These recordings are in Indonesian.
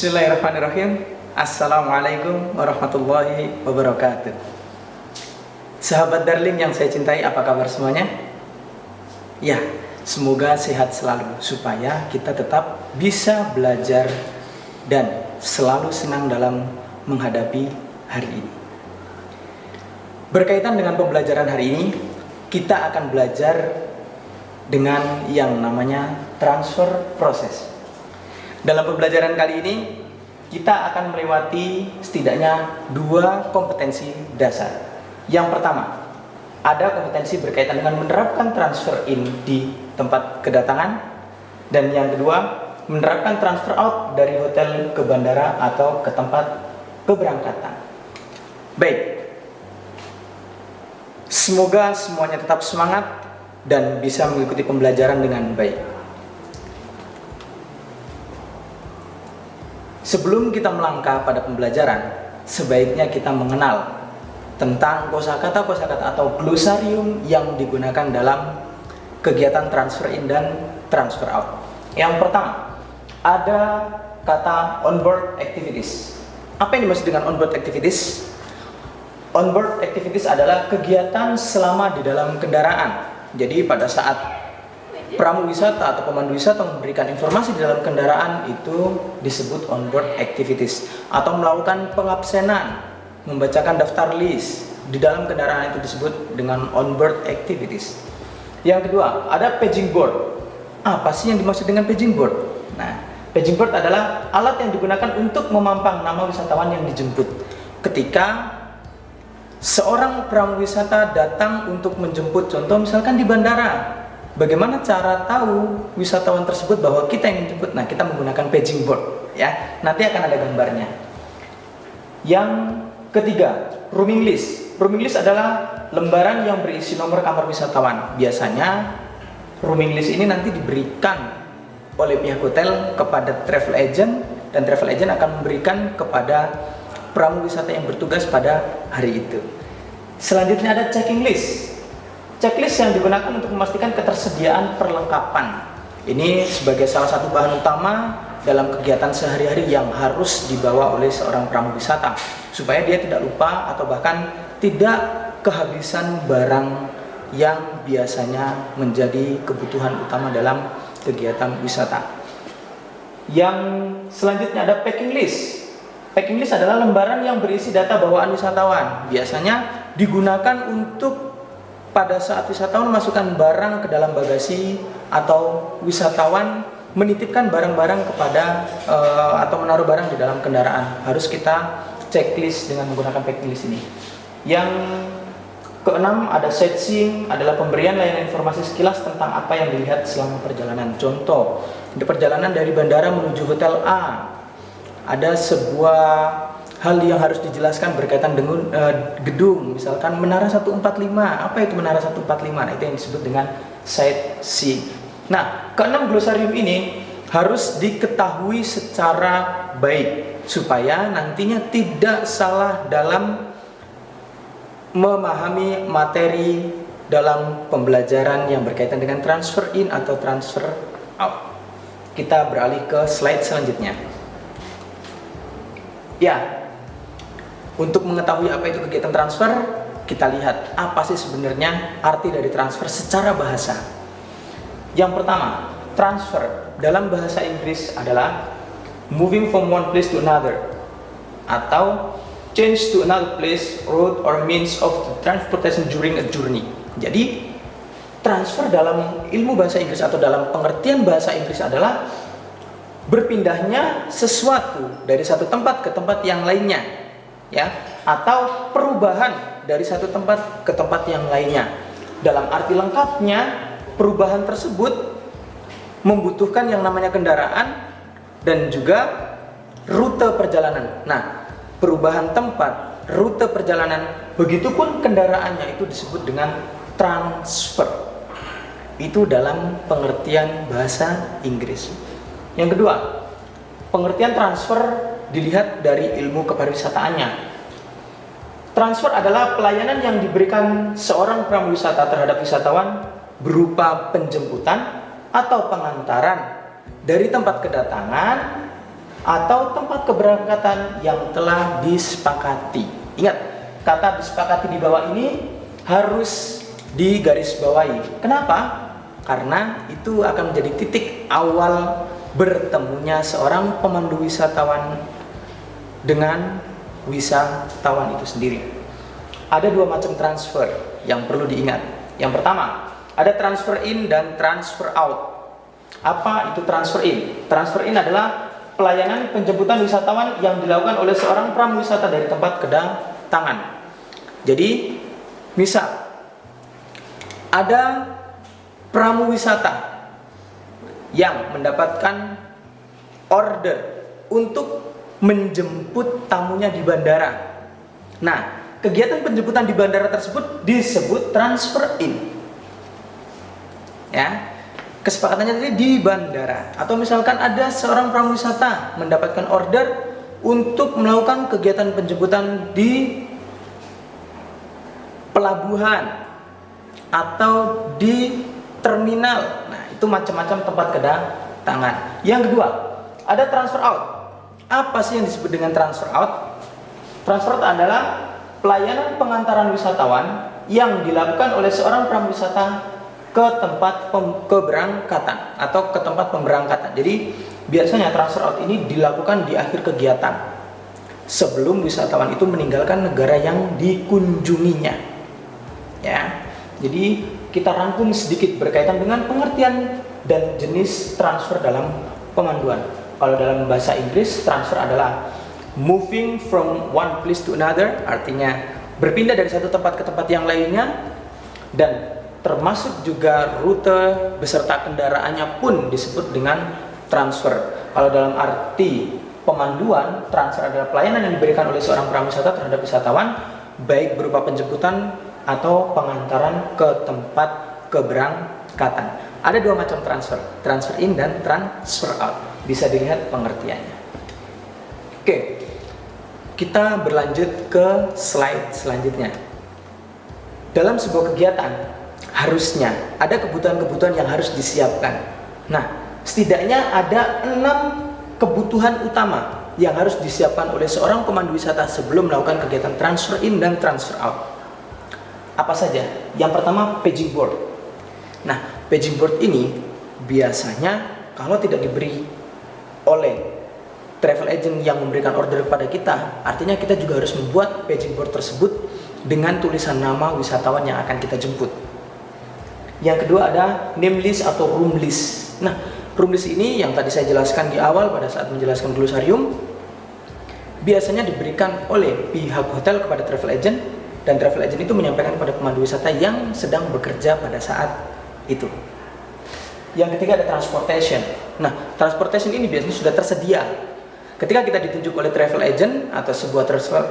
Bismillahirrahmanirrahim. Assalamualaikum warahmatullahi wabarakatuh. Sahabat darling yang saya cintai, apa kabar semuanya? Ya, semoga sehat selalu supaya kita tetap bisa belajar dan selalu senang dalam menghadapi hari ini. Berkaitan dengan pembelajaran hari ini, kita akan belajar dengan yang namanya transfer proses. Dalam pembelajaran kali ini, kita akan melewati setidaknya 2 kompetensi dasar. Yang pertama, ada kompetensi berkaitan dengan menerapkan transfer in di tempat kedatangan. Dan yang kedua, menerapkan transfer out dari hotel ke bandara atau ke tempat keberangkatan. Baik, semoga semuanya tetap semangat dan bisa mengikuti pembelajaran dengan baik. Sebelum kita melangkah pada pembelajaran, sebaiknya kita mengenal tentang kosakata-kosakata atau glosarium yang digunakan dalam kegiatan transfer in dan transfer out. Yang pertama, ada kata onboard activities. Apa yang dimaksud dengan onboard activities? Onboard activities adalah kegiatan selama di dalam kendaraan. Jadi pada saat pramu wisata atau pemandu wisata memberikan informasi di dalam kendaraan, itu disebut onboard activities. Atau melakukan pengabsenan, membacakan daftar list di dalam kendaraan, itu disebut dengan onboard activities. Yang kedua, ada paging board. Apa sih yang dimaksud dengan paging board? Nah, paging board adalah alat yang digunakan untuk memampang nama wisatawan yang dijemput. Ketika seorang pramu wisata datang untuk menjemput, contoh misalkan di bandara, bagaimana cara tahu wisatawan tersebut bahwa kita yang menjemput? Nah, kita menggunakan paging board, ya. Nanti akan ada gambarnya. Yang ketiga, rooming list. Rooming list adalah lembaran yang berisi nomor kamar wisatawan. Biasanya rooming list ini nanti diberikan oleh pihak hotel kepada travel agent, dan travel agent akan memberikan kepada pramu wisata yang bertugas pada hari itu. Selanjutnya ada checking list. Checklist yang digunakan untuk memastikan ketersediaan perlengkapan. Ini sebagai salah satu bahan utama dalam kegiatan sehari-hari yang harus dibawa oleh seorang pramu wisata, supaya dia tidak lupa atau bahkan tidak kehabisan barang yang biasanya menjadi kebutuhan utama dalam kegiatan wisata. Yang selanjutnya ada packing list. Packing list adalah lembaran yang berisi data bawaan wisatawan. Biasanya digunakan untuk pada saat wisatawan memasukkan barang ke dalam bagasi atau wisatawan menitipkan barang-barang kepada atau menaruh barang di dalam kendaraan, harus kita checklist dengan menggunakan packing list ini. Yang keenam ada sightseeing, adalah pemberian layanan informasi sekilas tentang apa yang dilihat selama perjalanan. Contoh, di perjalanan dari bandara menuju hotel A, ada sebuah hal yang harus dijelaskan berkaitan dengan gedung, misalkan Menara 145. Apa itu Menara 145? Nah, itu yang disebut dengan sightseeing. Nah, keenam glosarium ini harus diketahui secara baik supaya nantinya tidak salah dalam memahami materi dalam pembelajaran yang berkaitan dengan transfer in atau transfer out. Kita beralih ke slide selanjutnya. Ya, untuk mengetahui apa itu kegiatan transfer, kita lihat apa sih sebenarnya arti dari transfer secara bahasa. Yang pertama, transfer dalam bahasa Inggris adalah moving from one place to another, atau change to another place, route, or means of transportation during a journey. Jadi, transfer dalam ilmu bahasa Inggris atau dalam pengertian bahasa Inggris adalah berpindahnya sesuatu dari satu tempat ke tempat yang lainnya, ya, atau perubahan dari satu tempat ke tempat yang lainnya. Dalam arti lengkapnya, perubahan tersebut membutuhkan yang namanya kendaraan dan juga rute perjalanan. Nah, perubahan tempat, rute perjalanan, begitupun kendaraannya, itu disebut dengan transfer. Itu dalam pengertian bahasa Inggris. Yang kedua, pengertian transfer dilihat dari ilmu kepariwisataannya. Transfer adalah pelayanan yang diberikan seorang pramu wisata terhadap wisatawan berupa penjemputan atau pengantaran dari tempat kedatangan atau tempat keberangkatan yang telah disepakati. Ingat, kata disepakati di bawah ini harus digarisbawahi. Kenapa? Karena itu akan menjadi titik awal bertemunya seorang pemandu wisatawan dengan wisatawan itu sendiri. Ada dua macam transfer yang perlu diingat. Yang pertama, ada transfer in dan transfer out. Apa itu transfer in? Transfer in adalah pelayanan penjemputan wisatawan yang dilakukan oleh seorang pramuwisata dari tempat kedatangan. Jadi, misal ada pramuwisata yang mendapatkan order untuk menjemput tamunya di bandara. Nah, kegiatan penjemputan di bandara tersebut disebut transfer in. Ya, kesepakatannya tadi di bandara. Atau misalkan ada seorang pramuwisata mendapatkan order untuk melakukan kegiatan penjemputan di pelabuhan atau di terminal. Nah, itu macam-macam tempat kedatangan. Yang kedua, ada transfer out. Apa sih yang disebut dengan transfer out? Transfer out adalah pelayanan pengantaran wisatawan yang dilakukan oleh seorang pramuwisata ke tempat keberangkatan atau ke tempat pemberangkatan. Jadi, biasanya transfer out ini dilakukan di akhir kegiatan sebelum wisatawan itu meninggalkan negara yang dikunjunginya. Ya. Jadi kita rangkum sedikit berkaitan dengan pengertian dan jenis transfer dalam pemanduan. Kalau dalam bahasa Inggris, transfer adalah moving from one place to another, artinya berpindah dari satu tempat ke tempat yang lainnya, dan termasuk juga rute beserta kendaraannya pun disebut dengan transfer. Kalau dalam arti pemanduan, transfer adalah pelayanan yang diberikan oleh seorang pramuwisata terhadap wisatawan, baik berupa penjemputan atau pengantaran ke tempat keberangkatan. Ada dua macam transfer, transfer in dan transfer out. Bisa dilihat pengertiannya. Oke, kita berlanjut ke slide selanjutnya. Dalam sebuah kegiatan, harusnya ada kebutuhan-kebutuhan yang harus disiapkan. Nah, setidaknya ada 6 kebutuhan utama yang harus disiapkan oleh seorang pemandu wisata sebelum melakukan kegiatan transfer in dan transfer out. Apa saja? Yang pertama, paging board. Nah, paging board ini biasanya kalau tidak diberi oleh travel agent yang memberikan order kepada kita, artinya kita juga harus membuat paging board tersebut dengan tulisan nama wisatawan yang akan kita jemput. Yang kedua ada name list atau room list. Nah, room list ini yang tadi saya jelaskan di awal pada saat menjelaskan glosarium, biasanya diberikan oleh pihak hotel kepada travel agent, dan travel agent itu menyampaikan kepada pemandu wisata yang sedang bekerja pada saat itu. Yang ketiga ada transportation. Nah, transportation ini biasanya sudah tersedia. Ketika kita ditunjuk oleh travel agent atau sebuah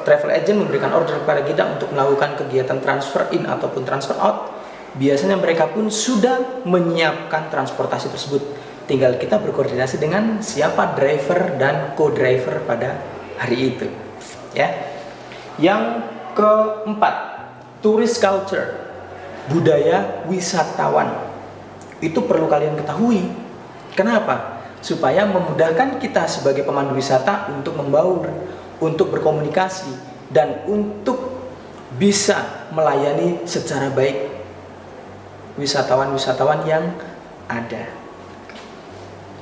travel agent memberikan order kepada kita untuk melakukan kegiatan transfer in ataupun transfer out, biasanya mereka pun sudah menyiapkan transportasi tersebut. Tinggal kita berkoordinasi dengan siapa driver dan co-driver pada hari itu. Ya. Yang keempat, tourist culture, budaya wisatawan. Itu perlu kalian ketahui. Kenapa? Supaya memudahkan kita sebagai pemandu wisata untuk membaur, untuk berkomunikasi, dan untuk bisa melayani secara baik wisatawan-wisatawan yang ada.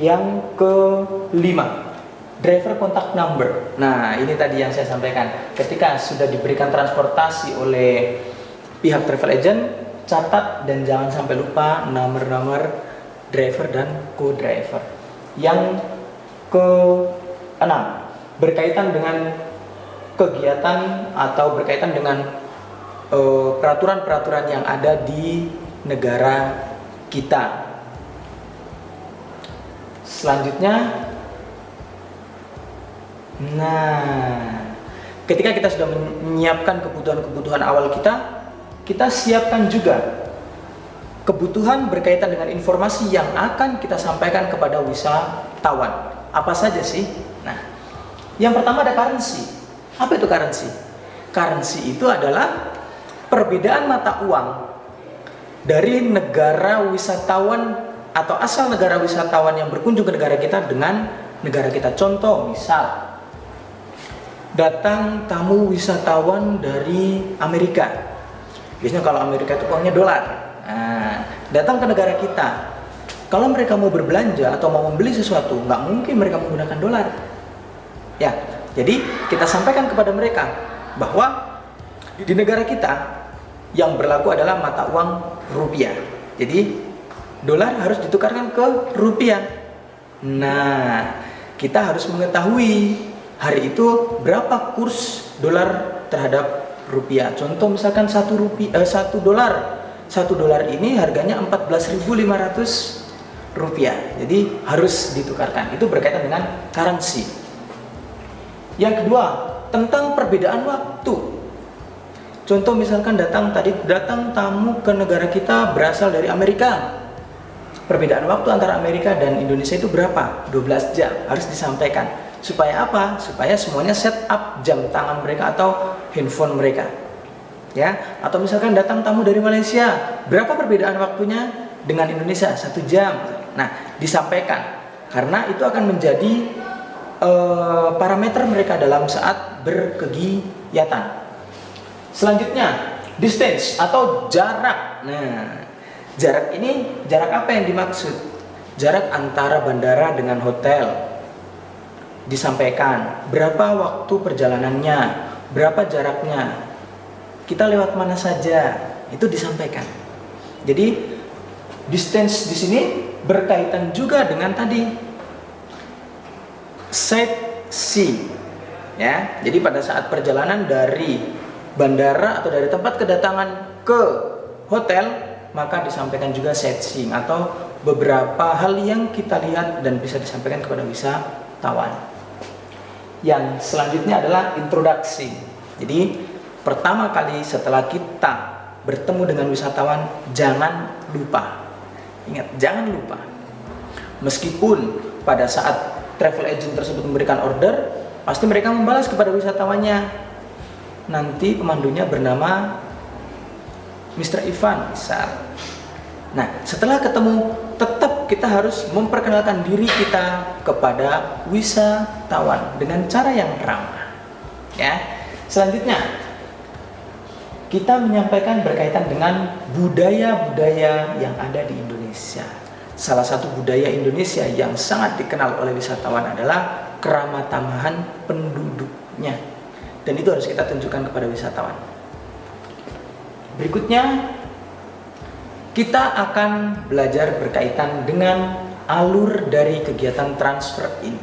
Yang kelima, driver contact number. Nah, ini tadi yang saya sampaikan. Ketika sudah diberikan transportasi oleh pihak travel agent, catat dan jangan sampai lupa nomor-nomor driver dan co-driver. Yang keenam, berkaitan dengan kegiatan atau berkaitan dengan peraturan-peraturan yang ada di negara kita. Selanjutnya, ketika kita sudah menyiapkan kebutuhan-kebutuhan awal kita siapkan juga kebutuhan berkaitan dengan informasi yang akan kita sampaikan kepada wisatawan. Apa saja sih? Nah, yang pertama ada currency. Apa itu currency? Currency itu adalah perbedaan mata uang dari negara wisatawan atau asal negara wisatawan yang berkunjung ke negara kita dengan negara kita. Contoh, misal datang tamu wisatawan dari Amerika. Biasanya kalau Amerika itu uangnya dolar. Nah, datang ke negara kita. Kalau mereka mau berbelanja atau mau membeli sesuatu, nggak mungkin mereka menggunakan dolar. Ya, jadi kita sampaikan kepada mereka bahwa di negara kita yang berlaku adalah mata uang rupiah. Jadi dolar harus ditukarkan ke rupiah. Nah, kita harus mengetahui hari itu berapa kurs dolar terhadap rupiah. Contoh misalkan 1 dolar ini harganya 14.500 rupiah. Jadi harus ditukarkan. Itu berkaitan dengan currency. Yang kedua, tentang perbedaan waktu. Contoh misalkan datang tamu ke negara kita berasal dari Amerika. Perbedaan waktu antara Amerika dan Indonesia itu berapa? 12 jam. Harus disampaikan. Supaya apa? Supaya semuanya set up jam tangan mereka atau handphone mereka. Ya, atau misalkan datang tamu dari Malaysia, berapa perbedaan waktunya dengan Indonesia? 1 jam. Nah, disampaikan karena itu akan menjadi parameter mereka dalam saat berkegiatan. Selanjutnya, distance atau jarak. Nah, jarak ini, jarak apa yang dimaksud? Jarak antara bandara dengan hotel. Disampaikan berapa waktu perjalanannya, berapa jaraknya, kita lewat mana saja, itu disampaikan. Jadi distance di sini berkaitan juga dengan tadi sightseeing, ya. Jadi pada saat perjalanan dari bandara atau dari tempat kedatangan ke hotel, maka disampaikan juga sightseeing atau beberapa hal yang kita lihat dan bisa disampaikan kepada wisatawan. Yang selanjutnya adalah introduksi. Jadi pertama kali setelah kita bertemu dengan wisatawan, jangan lupa. Ingat, jangan lupa. Meskipun pada saat travel agent tersebut memberikan order, pasti mereka membalas kepada wisatawannya. Nanti pemandunya bernama Mr. Ivan misal. Nah, setelah ketemu, tetap kita harus memperkenalkan diri kita kepada wisatawan dengan cara yang ramah. Ya. Selanjutnya, kita menyampaikan berkaitan dengan budaya-budaya yang ada di Indonesia. Salah satu budaya Indonesia yang sangat dikenal oleh wisatawan adalah keramah tamahan penduduknya. Dan itu harus kita tunjukkan kepada wisatawan. Berikutnya, kita akan belajar berkaitan dengan alur dari kegiatan transfer ini.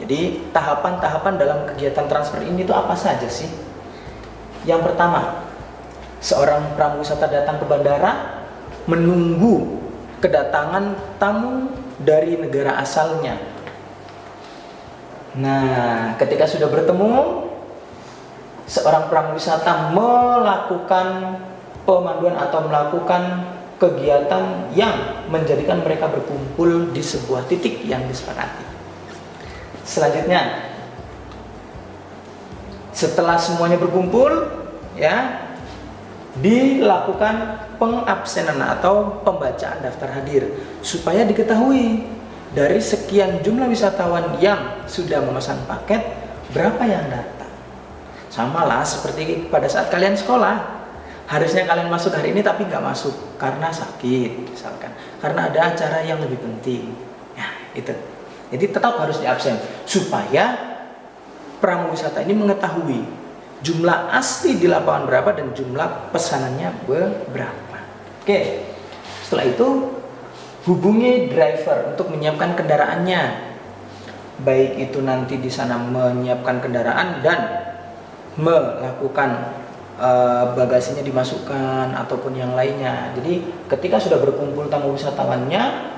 Jadi, tahapan-tahapan dalam kegiatan transfer ini itu apa saja sih? Yang pertama, seorang pramuwisata datang ke bandara, menunggu kedatangan tamu dari negara asalnya. Nah, ketika sudah bertemu, seorang pramuwisata melakukan pemanduan atau melakukan kegiatan yang menjadikan mereka berkumpul di sebuah titik yang disepakati. Selanjutnya, setelah semuanya berkumpul, ya, dilakukan pengabsenan atau pembacaan daftar hadir supaya diketahui dari sekian jumlah wisatawan yang sudah memesan paket, berapa yang datang. Sama lah seperti pada saat kalian sekolah. Harusnya kalian masuk hari ini tapi nggak masuk karena sakit misalkan, karena ada acara yang lebih penting. Ya, itu. Jadi tetap harus diabsen supaya pramuwisata ini mengetahui jumlah asli di lapangan berapa dan jumlah pesanannya berapa. Oke. Setelah itu hubungi driver untuk menyiapkan kendaraannya. Baik itu nanti di sana menyiapkan kendaraan dan melakukan bagasinya dimasukkan ataupun yang lainnya. Jadi ketika sudah berkumpul tamu wisatawannya,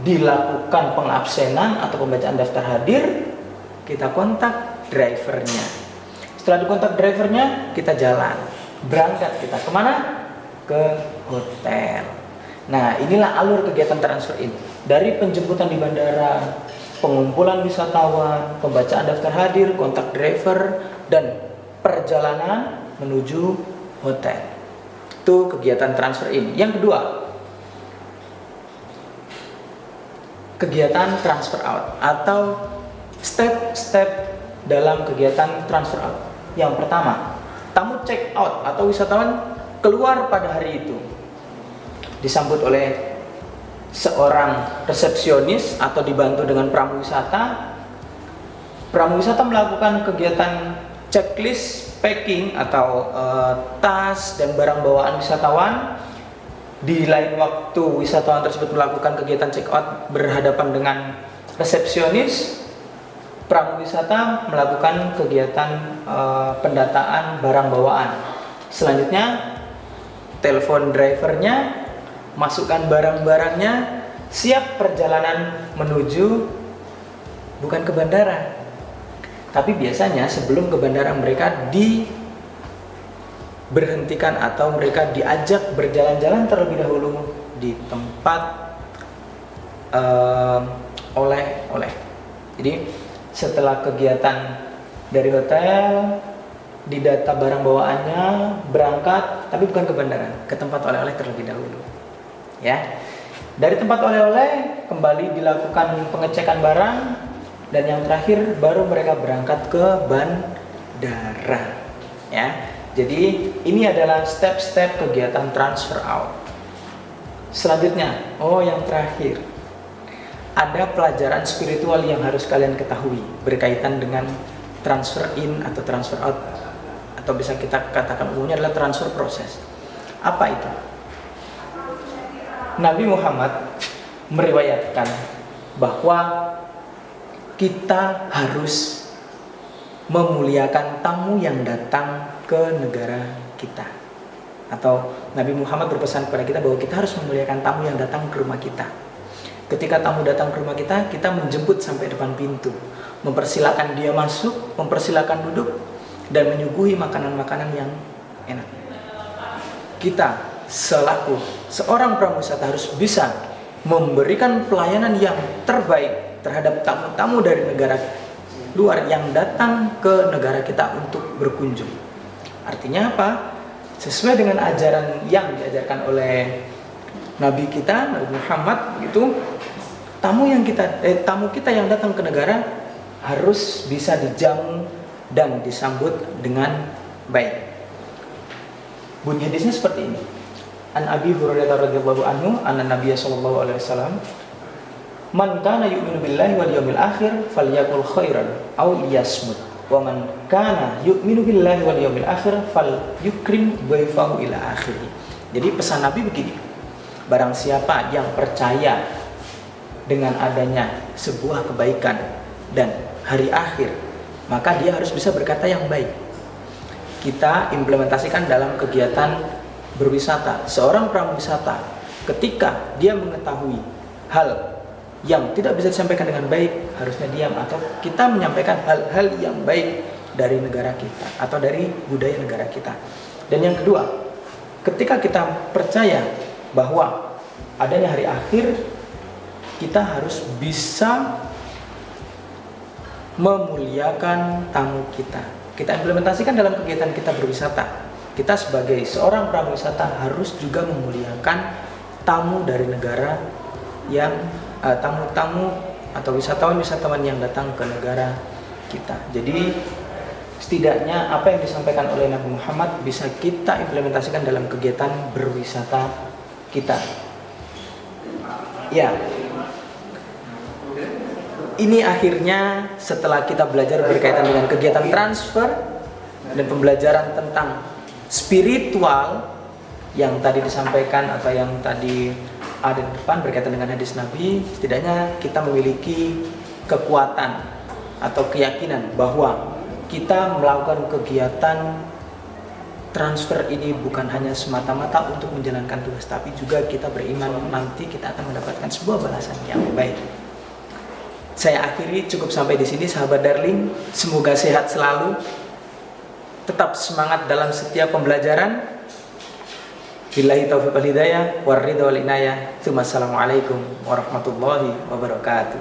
dilakukan pengabsenan atau pembacaan daftar hadir, kita kontak drivernya. Setelah dikontak drivernya, kita jalan, berangkat kita kemana? Ke hotel. Nah, inilah alur kegiatan transfer ini. Dari penjemputan di bandara, pengumpulan wisatawan, pembacaan daftar hadir, kontak driver, dan perjalanan menuju hotel. Itu kegiatan transfer in. Yang kedua, kegiatan transfer out atau step-step dalam kegiatan transfer out. Yang pertama, tamu check out atau wisatawan keluar pada hari itu disambut oleh seorang resepsionis atau dibantu dengan pramuwisata. Pramuwisata melakukan kegiatan checklist packing atau tas dan barang bawaan wisatawan. Di lain waktu wisatawan tersebut melakukan kegiatan check out berhadapan dengan resepsionis, pramuwisata melakukan kegiatan pendataan barang bawaan. Selanjutnya telepon drivernya, masukkan barang-barangnya, siap perjalanan menuju bukan ke bandara, tapi biasanya sebelum ke bandara mereka diberhentikan atau mereka diajak berjalan-jalan terlebih dahulu di tempat oleh-oleh. Jadi setelah kegiatan dari hotel, didata barang bawaannya, berangkat, tapi bukan ke bandara, ke tempat oleh-oleh terlebih dahulu. Ya, dari tempat oleh-oleh kembali dilakukan pengecekan barang, dan yang terakhir baru mereka berangkat ke bandara. Ya, jadi ini adalah step-step kegiatan transfer out. Selanjutnya, yang terakhir, ada pelajaran spiritual yang harus kalian ketahui berkaitan dengan transfer in atau transfer out, atau bisa kita katakan umumnya adalah transfer proses. Apa itu? Nabi Muhammad meriwayatkan bahwa kita harus memuliakan tamu yang datang ke negara kita. Atau Nabi Muhammad berpesan kepada kita bahwa kita harus memuliakan tamu yang datang ke rumah kita. Ketika tamu datang ke rumah kita, kita menjemput sampai depan pintu, mempersilakan dia masuk, mempersilakan duduk, dan menyuguhi makanan-makanan yang enak. Kita selaku seorang pramuwisata harus bisa memberikan pelayanan yang terbaik terhadap tamu-tamu dari negara luar yang datang ke negara kita untuk berkunjung. Artinya apa? Sesuai dengan ajaran yang diajarkan oleh Nabi kita, Nabi Muhammad, itu tamu kita yang datang ke negara harus bisa dijamu dan disambut dengan baik. Bunyi hadisnya seperti ini. An Abi Hurairah radhiyallahu anhu, anna Nabiy sallallahu alaihi wasallam, man kana yu'minu billahi wal yawmil akhir falyaqul khairan aw liyasmut, wa man kana yu'minu billahi wal yawmil akhir falyukrim dhaifahu ila akhirih. Jadi pesan Nabi begini, barang siapa yang percaya dengan adanya sebuah kebaikan dan hari akhir, maka dia harus bisa berkata yang baik. Kita implementasikan dalam kegiatan berwisata. Seorang prawisata ketika dia mengetahui hal yang tidak bisa disampaikan dengan baik, harusnya diam, atau kita menyampaikan hal-hal yang baik dari negara kita atau dari budaya negara kita. Dan yang kedua, ketika kita percaya bahwa adanya hari akhir, kita harus bisa memuliakan tamu kita. Kita implementasikan dalam kegiatan kita berwisata. Kita sebagai seorang prawisata harus juga memuliakan tamu dari negara yang tamu-tamu atau wisatawan-wisatawan yang datang ke negara kita. Jadi setidaknya apa yang disampaikan oleh Nabi Muhammad bisa kita implementasikan dalam kegiatan berwisata kita. Ya. Ini akhirnya setelah kita belajar berkaitan dengan kegiatan transfer dan pembelajaran tentang spiritual yang tadi disampaikan atau yang tadi ada di depan berkaitan dengan hadis Nabi, setidaknya kita memiliki kekuatan atau keyakinan bahwa kita melakukan kegiatan transfer ini bukan hanya semata-mata untuk menjalankan tugas, tapi juga kita beriman nanti kita akan mendapatkan sebuah balasan yang baik. Saya akhiri cukup sampai di sini, sahabat darling. Semoga sehat selalu, tetap semangat dalam setiap pembelajaran. Billahi taufiq wal hidayah, war ridha wal inayah. Assalamualaikum warahmatullahi wabarakatuh.